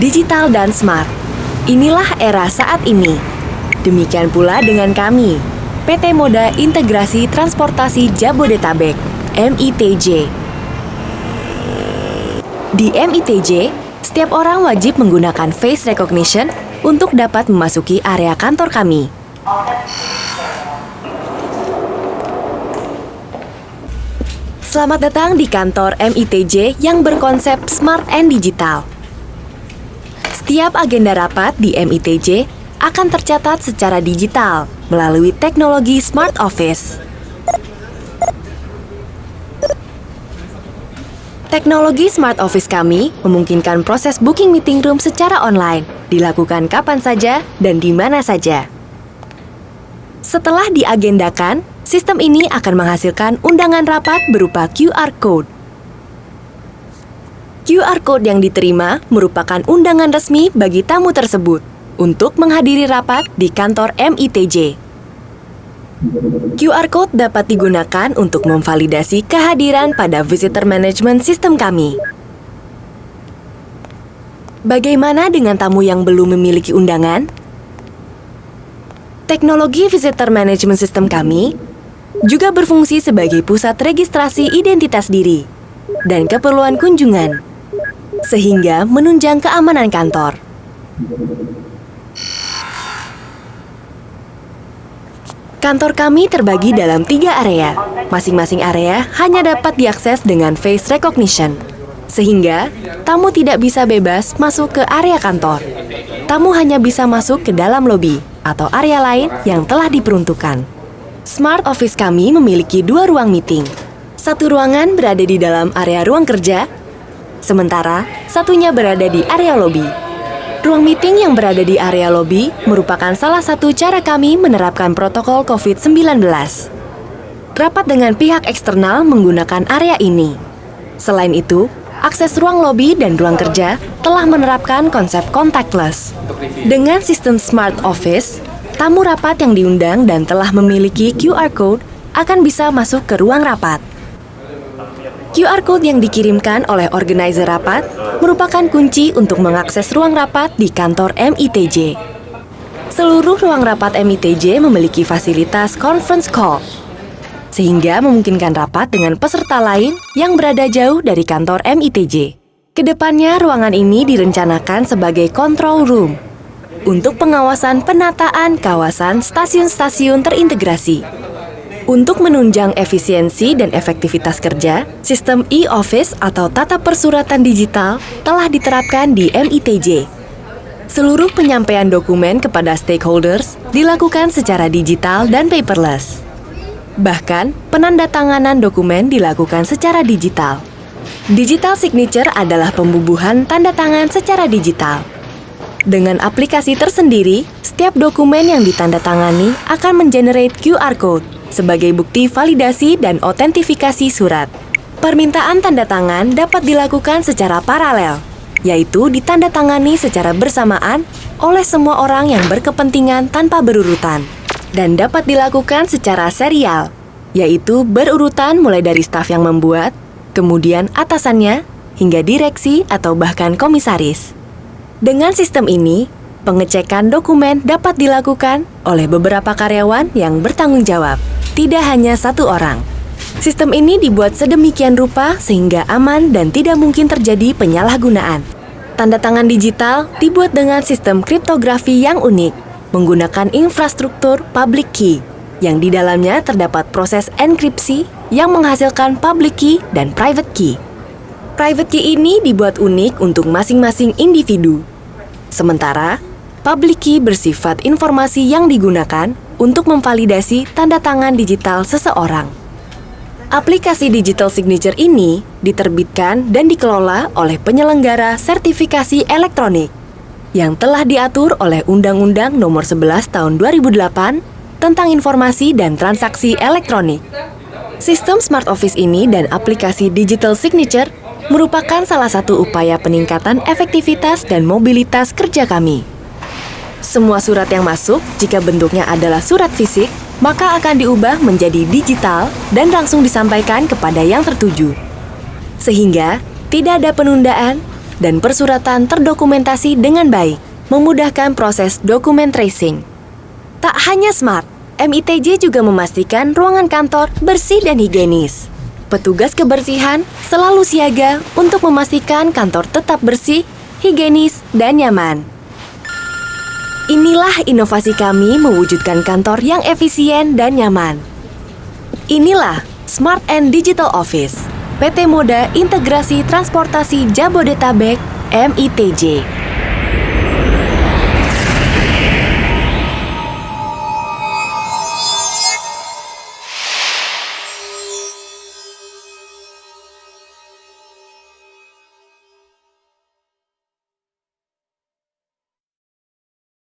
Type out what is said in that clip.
digital dan smart. Inilah era saat ini. Demikian pula dengan kami, PT Moda Integrasi Transportasi Jabodetabek, MITJ. Di MITJ, setiap orang wajib menggunakan face recognition untuk dapat memasuki area kantor kami. Selamat datang di kantor MITJ yang berkonsep Smart and Digital. Setiap agenda rapat di MITJ akan tercatat secara digital melalui teknologi Smart Office. Teknologi Smart Office kami memungkinkan proses booking meeting room secara online, dilakukan kapan saja dan di mana saja. Setelah diagendakan, sistem ini akan menghasilkan undangan rapat berupa QR Code. QR Code yang diterima merupakan undangan resmi bagi tamu tersebut untuk menghadiri rapat di kantor MITJ. QR Code dapat digunakan untuk memvalidasi kehadiran pada Visitor Management System kami. Bagaimana dengan tamu yang belum memiliki undangan? Teknologi Visitor Management System kami juga berfungsi sebagai pusat registrasi identitas diri dan keperluan kunjungan, sehingga menunjang keamanan kantor. Kantor kami terbagi dalam 3 area. Masing-masing area hanya dapat diakses dengan face recognition, sehingga tamu tidak bisa bebas masuk ke area kantor. Tamu hanya bisa masuk ke dalam lobi atau area lain yang telah diperuntukkan. Smart Office kami memiliki 2 ruang meeting. Satu ruangan berada di dalam area ruang kerja, sementara satunya berada di area lobi. Ruang meeting yang berada di area lobi merupakan salah satu cara kami menerapkan protokol COVID-19. Rapat dengan pihak eksternal menggunakan area ini. Selain itu, akses ruang lobi dan ruang kerja telah menerapkan konsep contactless. Dengan sistem Smart Office, tamu rapat yang diundang dan telah memiliki QR Code akan bisa masuk ke ruang rapat. QR Code yang dikirimkan oleh organizer rapat merupakan kunci untuk mengakses ruang rapat di kantor MITJ. Seluruh ruang rapat MITJ memiliki fasilitas conference call, sehingga memungkinkan rapat dengan peserta lain yang berada jauh dari kantor MITJ. Kedepannya, ruangan ini direncanakan sebagai control room untuk pengawasan penataan kawasan stasiun-stasiun terintegrasi. Untuk menunjang efisiensi dan efektivitas kerja, sistem e-office atau tata persuratan digital telah diterapkan di MITJ. Seluruh penyampaian dokumen kepada stakeholders dilakukan secara digital dan paperless. Bahkan, penandatanganan dokumen dilakukan secara digital. Digital signature adalah pembubuhan tanda tangan secara digital. Dengan aplikasi tersendiri, setiap dokumen yang ditandatangani akan mengenerate QR Code sebagai bukti validasi dan otentifikasi surat. Permintaan tanda tangan dapat dilakukan secara paralel, yaitu ditandatangani secara bersamaan oleh semua orang yang berkepentingan tanpa berurutan, dan dapat dilakukan secara serial, yaitu berurutan mulai dari staf yang membuat, kemudian atasannya, hingga direksi atau bahkan komisaris. Dengan sistem ini, pengecekan dokumen dapat dilakukan oleh beberapa karyawan yang bertanggung jawab, tidak hanya satu orang. Sistem ini dibuat sedemikian rupa sehingga aman dan tidak mungkin terjadi penyalahgunaan. Tanda tangan digital dibuat dengan sistem kriptografi yang unik, menggunakan infrastruktur public key, yang di dalamnya terdapat proses enkripsi yang menghasilkan public key dan private key. Private key ini dibuat unik untuk masing-masing individu. Sementara, public key bersifat informasi yang digunakan untuk memvalidasi tanda tangan digital seseorang. Aplikasi digital signature ini diterbitkan dan dikelola oleh penyelenggara sertifikasi elektronik yang telah diatur oleh Undang-Undang Nomor 11 Tahun 2008 tentang Informasi dan Transaksi Elektronik. Sistem Smart Office ini dan aplikasi digital signature merupakan salah satu upaya peningkatan efektivitas dan mobilitas kerja kami. Semua surat yang masuk, jika bentuknya adalah surat fisik, maka akan diubah menjadi digital dan langsung disampaikan kepada yang tertuju. Sehingga, tidak ada penundaan dan persuratan terdokumentasi dengan baik, memudahkan proses dokumen tracing. Tak hanya smart, MITJ juga memastikan ruangan kantor bersih dan higienis. Petugas kebersihan selalu siaga untuk memastikan kantor tetap bersih, higienis, dan nyaman. Inilah inovasi kami mewujudkan kantor yang efisien dan nyaman. Inilah Smart and Digital Office, PT Moda Integrasi Transportasi Jabodetabek, MITJ.